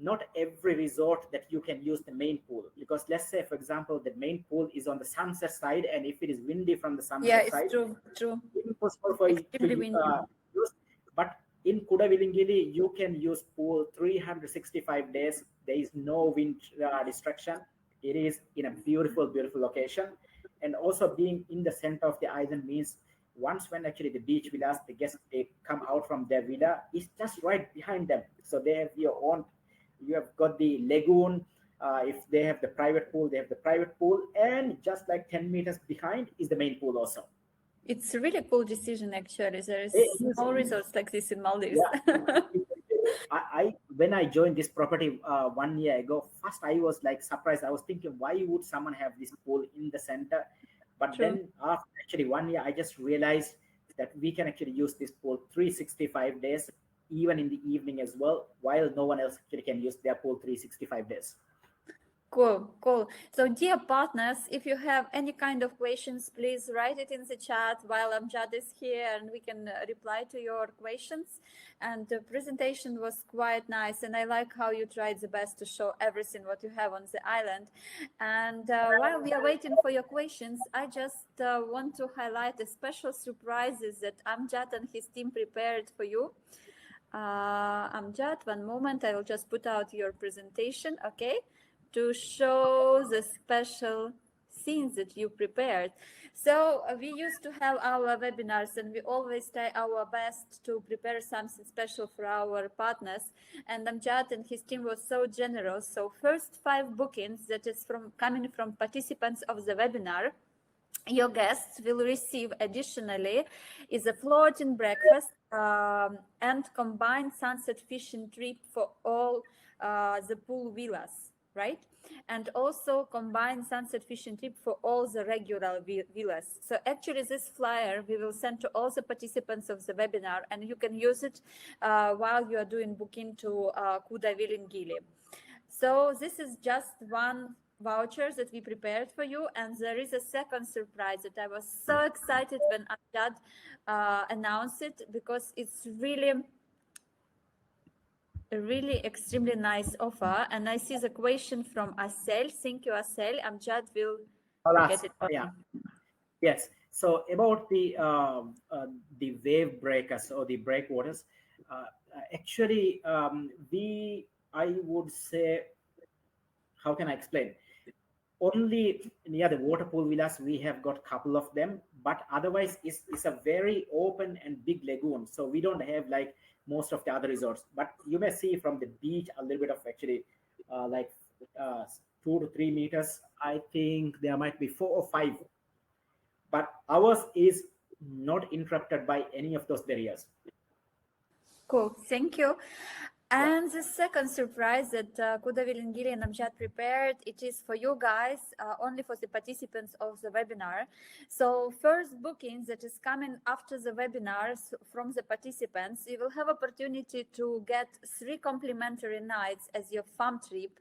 Not every resort that you can use the main pool, because let's say, for example, the main pool is on the sunset side, and if it is windy from the Yeah, sunset it's side, true, true. impossible for you to Extremely windy. use. But in Kuda Villingili, you can use pool 365 days. There is no wind restriction. It is in a beautiful, beautiful location. And also being in the center of the island means once when actually the beach villas, the guests, they come out from their villa, it's just right behind them. So they have your own, you have got the lagoon. If they have the private pool, they have the private pool. And just like 10 meters behind is the main pool also. It's a really cool decision, actually. There is It is. no resorts like this in Maldives. Yeah. I when I joined this property 1 year ago, first I was like surprised. I was thinking, why would someone have this pool in the center? But True. then after actually 1 year, I just realized that we can actually use this pool 365 days, even in the evening as well, while no one else actually can use their pool 365 days. Cool, cool. So, dear partners, if you have any kind of questions, please write it in the chat while Amjad is here, and we can reply to your questions. And the presentation was quite nice, and I like how you tried the best to show everything what you have on the island. And while we are waiting for your questions, I just want to highlight the special surprises that Amjad and his team prepared for you. Amjad, one moment, I will just put out your presentation, okay, to show the special scenes that you prepared. So we used to have our webinars, and we always try our best to prepare something special for our partners. And Amjad and his team was so generous. So first 5 bookings that is coming from participants of the webinar, your guests will receive additionally is a floating breakfast and combined sunset fishing trip for all the pool villas, right? And also combined sunset fishing trip for all the regular villas. So actually this flyer we will send to all the participants of the webinar, and you can use it while you are doing booking to Kuda Villingili. So this is just one voucher that we prepared for you, and there is a second surprise that I was so excited when Amjad announced it, because it's really a really extremely nice offer. And I see the question from Asel. Thank you, Asel. Amjad will get it on. Yeah. Yes. So about the wave breakers or the breakwaters, actually, I would say, how can I explain? Only near the water pool villas we have got couple of them, but otherwise it's a very open and big lagoon. So we don't have like most of the other resorts. But you may see from the beach a little bit of actually like 2 to 3 meters. I think there might be 4 or 5, but ours is not interrupted by any of those barriers. Cool, thank you. And the second surprise that Kuda Villingili and Amjad prepared, it is for you guys, only for the participants of the webinar. So first bookings that is coming after the webinars from the participants, you will have opportunity to get 3 complimentary nights as your farm trip.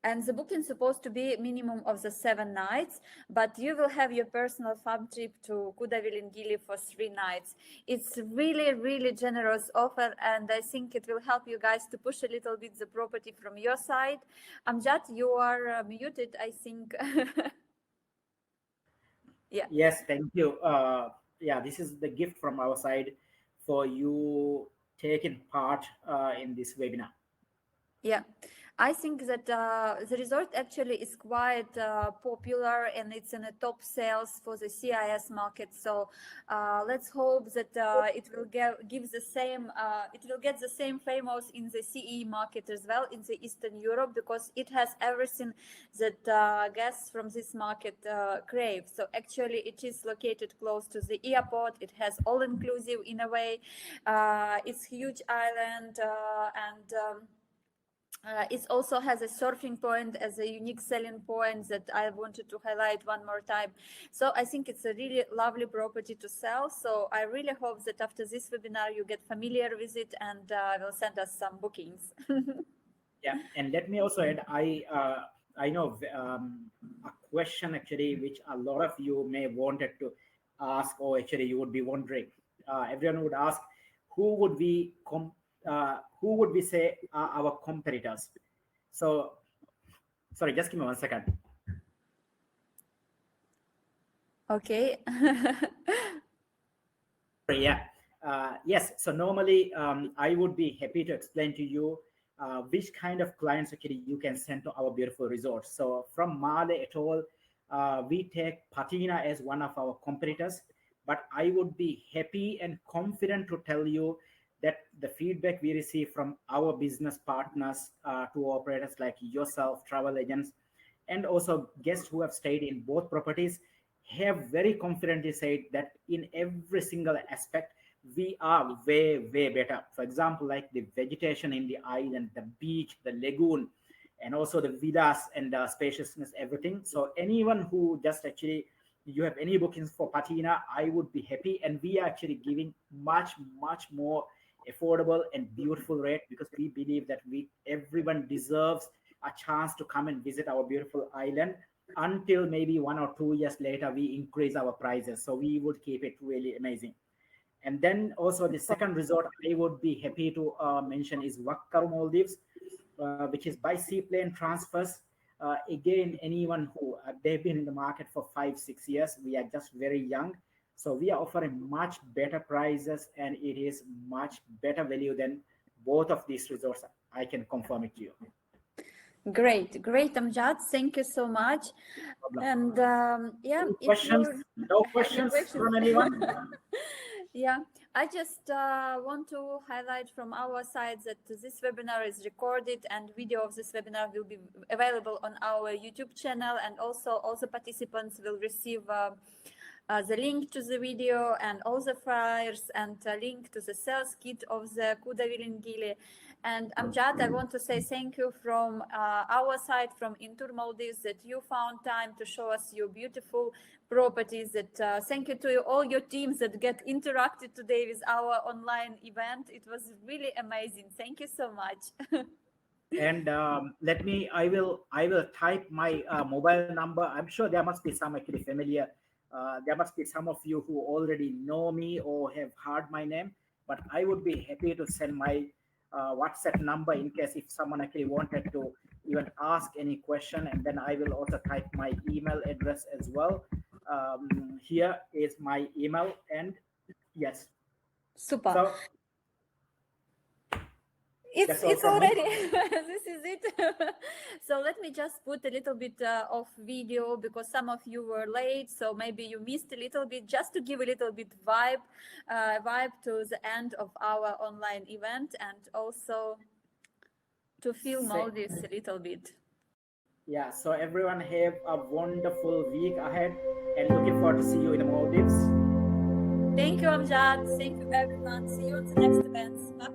And the booking is supposed to be minimum of the 7 nights, but you will have your personal farm trip to Kuda Villingili for 3 nights. It's really, really generous offer, and I think it will help you guys to push a little bit the property from your side. Amjad, you are muted, I think. Yeah. Yes, thank you. Yeah, this is the gift from our side for you taking part in this webinar. Yeah, I think that the resort actually is quite popular, and it's in the top sales for the CIS market. So let's hope that it will give the same. It will get the same famous in the CE market as well in the Eastern Europe, because it has everything that guests from this market crave. So actually, it is located close to the airport. It has all inclusive in a way. It's huge island and. It also has a surfing point as a unique selling point that I wanted to highlight one more time. So I think it's a really lovely property to sell. So I really hope that after this webinar you get familiar with it and will send us some bookings. Yeah, and let me also add, I know a question actually which a lot of you may wanted to ask, or actually you would be wondering. Everyone would ask, who would who would we say are our competitors? So, sorry, just give me 1 second. Okay. Yeah. Yes. So normally, I would be happy to explain to you which kind of clients actually you can send to our beautiful resorts. So from Male at all, we take Patina as one of our competitors, but I would be happy and confident to tell you that the feedback we receive from our business partners, to operators like yourself, travel agents, and also guests who have stayed in both properties have very confidently said that in every single aspect we are way better. For example, like the vegetation in the island, the beach, the lagoon, and also the villas and the spaciousness, everything. So anyone who just actually you have any bookings for Patina, I would be happy, and we are actually giving much more affordable and beautiful rate, because we believe that we everyone deserves a chance to come and visit our beautiful island. Until maybe 1 or 2 years later we increase our prices, so we would keep it really amazing. And then also the second resort I would be happy to mention is Wakkaru Maldives, which is by seaplane transfers. Again, anyone who they've been in the market for 5 6 years, we are just very young, so we are offering much better prices, and it is much better value than both of these resorts. I can confirm it to you. Great, Amjad. Thank you so much. No problem. And yeah, Any if questions? you No have any questions questions, from anyone? yeah, I just want to highlight from our side that this webinar is recorded, and video of this webinar will be available on our YouTube channel, and also all the participants will receive the link to the video and all the flyers, and a link to the sales kit of the Kuda Villingili. And Amjad, I want to say thank you from our side, from Intour Maldives, that you found time to show us your beautiful properties. That thank you to all your teams that get interacted today with our online event. It was really amazing. Thank you so much. And I will type my mobile number. I'm sure there must be some actually familiar. There must be some of you who already know me or have heard my name, but I would be happy to send my WhatsApp number in case if someone actually wanted to even ask any question. And then I will also type my email address as well. Here is my email, and yes, Super. so that's all It's from me. already this is it. So let me just put a little bit of video, because some of you were late, so maybe you missed a little bit, just to give a little bit vibe to the end of our online event, and also to feel Say, Maldives a little bit. yeah, so everyone have a wonderful week ahead, and looking forward to see you in the Maldives. Thank you, Amjad. Thank you, everyone. See you on the next events. Bye.